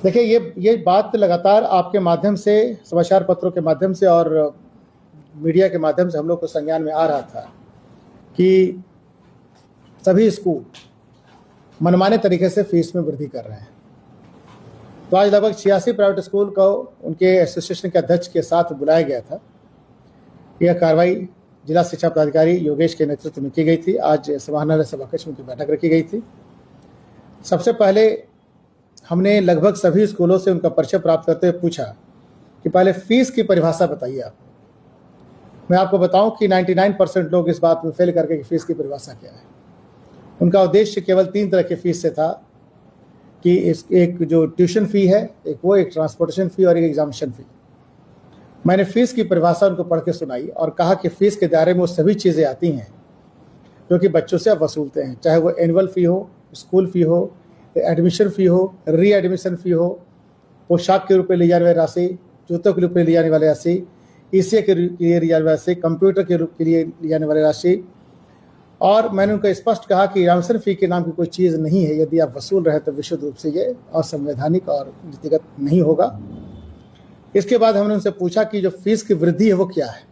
देखिए, ये बात लगातार आपके माध्यम से, समाचार पत्रों के माध्यम से और मीडिया के माध्यम से हम लोग को संज्ञान में आ रहा था कि सभी स्कूल मनमाने तरीके से फीस में वृद्धि कर रहे हैं। तो आज लगभग 86 प्राइवेट स्कूल को उनके एसोसिएशन के अध्यक्ष के साथ बुलाया गया था। यह कार्रवाई जिला शिक्षा पदाधिकारी योगेश के नेतृत्व में की गई थी। आज समाहरणालय सभाकक्ष में उनकी बैठक रखी गई थी। सबसे पहले हमने लगभग सभी स्कूलों से उनका परिचय प्राप्त करते हुए पूछा कि पहले फीस की परिभाषा बताइए आप। मैं आपको बताऊं कि 99% लोग इस बात में फेल करके कि फीस की परिभाषा क्या है। उनका उद्देश्य केवल 3 तरह की फीस से था कि एक जो ट्यूशन फ़ी है, एक ट्रांसपोर्टेशन फ़ी और एक एग्जामिनेशन फ़ी। मैंने फ़ीस की परिभाषा उनको पढ़ के सुनाई और कहा कि फ़ीस के दायरे में वो सभी चीज़ें आती हैं जो कि बच्चों से आप वसूलते हैं, चाहे वो एनुअल फ़ी हो, स्कूल फ़ी हो, एडमिशन फ़ी हो, री एडमिशन फ़ी हो, पोशाक के रूप में ली जाने वाली राशि, जूतों के रूप में ली जाने वाली राशि, ईसीए के लिए ली जाने वाली राशि, कंप्यूटर के रूप के लिए ली जाने वाली राशि। और मैंने उनको स्पष्ट कहा कि एग्जामिनेशन फ़ी के नाम की कोई चीज़ नहीं है। यदि आप वसूल रहे तो विशुद्ध रूप से ये असंवैधानिक और नीतिगत नहीं होगा। इसके बाद हमने उनसे पूछा कि जो फीस की वृद्धि है वो क्या है।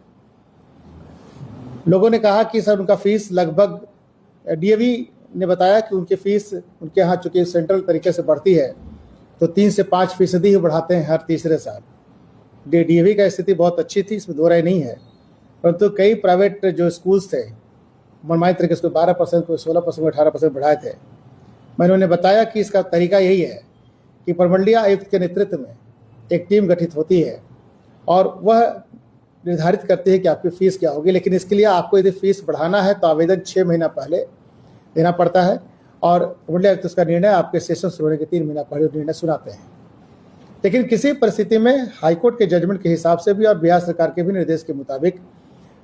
लोगों ने कहा कि सर उनका फीस लगभग, डीएवी ने बताया कि उनकी फ़ीस उनके यहाँ चूँकि सेंट्रल तरीके से बढ़ती है तो 3 से 5% ही बढ़ाते हैं हर तीसरे साल। डीएवी का स्थिति बहुत अच्छी थी, इसमें दो राय नहीं है, परंतु कई प्राइवेट जो स्कूल्स थे मनमानी तरीके से 12%, कोई 16%, 18% बढ़ाए थे। मैंने उन्हें बताया कि इसका तरीका यही है कि प्रमंडलीय आयुक्त के नेतृत्व में एक टीम गठित होती है और वह निर्धारित करती है कि आपकी फ़ीस क्या होगी। लेकिन इसके लिए आपको यदि फ़ीस बढ़ाना है तो आवेदन 6 महीना पहले देना पड़ता है और प्रमंडलीय आयुक्त उसका निर्णय आपके सेशन शुरू होने के 3 महीना पहले निर्णय सुनाते हैं। लेकिन किसी परिस्थिति में हाईकोर्ट के जजमेंट के हिसाब से भी और बिहार सरकार के भी निर्देश के मुताबिक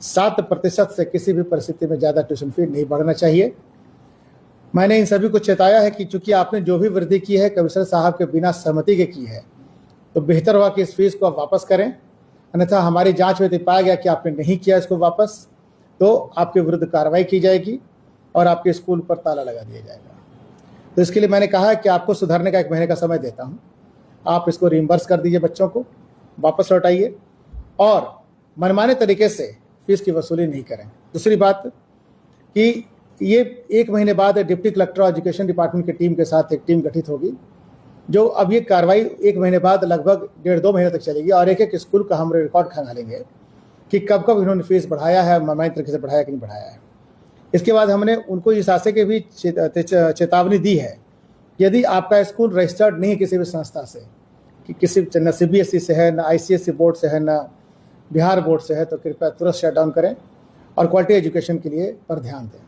7% से किसी भी परिस्थिति में ज़्यादा ट्यूशन फी नहीं बढ़ना चाहिए। मैंने इन सभी को चेताया है कि चूंकि आपने जो भी वृद्धि की है कमिश्नर साहब के बिना सहमति के की है, तो बेहतर होगा कि इस फीस को आप वापस करें। अन्यथा हमारी जांच में पाया गया कि आपने नहीं किया इसको वापस, तो आपके विरुद्ध कार्रवाई की जाएगी और आपके स्कूल पर ताला लगा दिया जाएगा। तो इसके लिए मैंने कहा है कि आपको सुधरने का 1 महीने का समय देता हूँ। आप इसको रिइम्बर्स कर दीजिए, बच्चों को वापस लौटाइए और मनमाने तरीके से फीस की वसूली नहीं करें। दूसरी बात कि ये 1 महीने बाद डिप्टी कलेक्टर और एजुकेशन डिपार्टमेंट की टीम के साथ एक टीम गठित होगी, जो अब ये कार्रवाई 1 महीने बाद लगभग 1.5-2 महीने तक चलेगी और एक स्कूल का हम रिकॉर्ड खंगालेंगे कि कब कब इन्होंने फीस बढ़ाया है, मनमानी तरीके से बढ़ाया कि नहीं बढ़ाया है। इसके बाद हमने उनको इस आशय की भी चेतावनी दी है, यदि आपका स्कूल रजिस्टर्ड नहीं है किसी भी संस्था से, कि किसी न CBSE से है, न ICSE बोर्ड से है, न बिहार बोर्ड से है, तो कृपया तुरंत शट डाउन करें और क्वालिटी एजुकेशन के लिए पर ध्यान दें।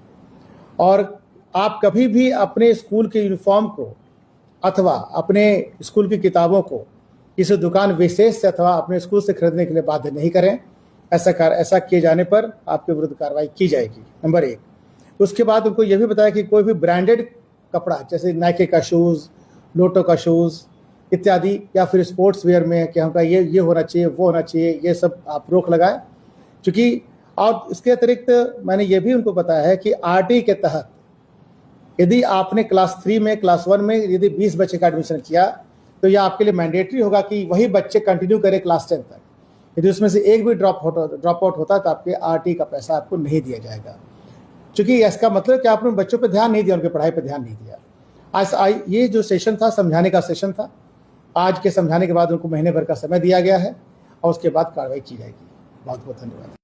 और आप कभी भी अपने स्कूल के यूनिफॉर्म को अथवा अपने स्कूल की किताबों को किसी दुकान विशेष से अथवा अपने स्कूल से खरीदने के लिए बाध्य नहीं करें। ऐसा किए जाने पर आपके विरुद्ध कार्रवाई की जाएगी, नंबर 1। उसके बाद उनको यह भी बताया कि कोई भी ब्रांडेड कपड़ा जैसे नाइके का शूज़, लोटो का शूज़ इत्यादि, या फिर स्पोर्ट्स वेयर में कि हमका ये होना चाहिए, वो होना चाहिए, ये सब आप रोक लगाएं। चूँकि और इसके अतिरिक्त मैंने ये भी उनको बताया है कि RT के तहत यदि आपने क्लास 3 में, क्लास 1 में यदि 20 बच्चे का एडमिशन किया तो यह आपके लिए मैंडेटरी होगा कि वही बच्चे कंटिन्यू करें क्लास 10 तक। यदि उसमें से एक भी ड्रॉप आउट होता है तो आपके RT का पैसा आपको नहीं दिया जाएगा। चूँकि इसका मतलब कि आपने बच्चों पर ध्यान नहीं दिया, उनके पढ़ाई पर ध्यान नहीं दिया। आज ये जो सेशन था, समझाने का सेशन था। आज के समझाने के बाद उनको महीने भर का समय दिया गया है और उसके बाद कार्रवाई की जाएगी। बहुत बहुत धन्यवाद।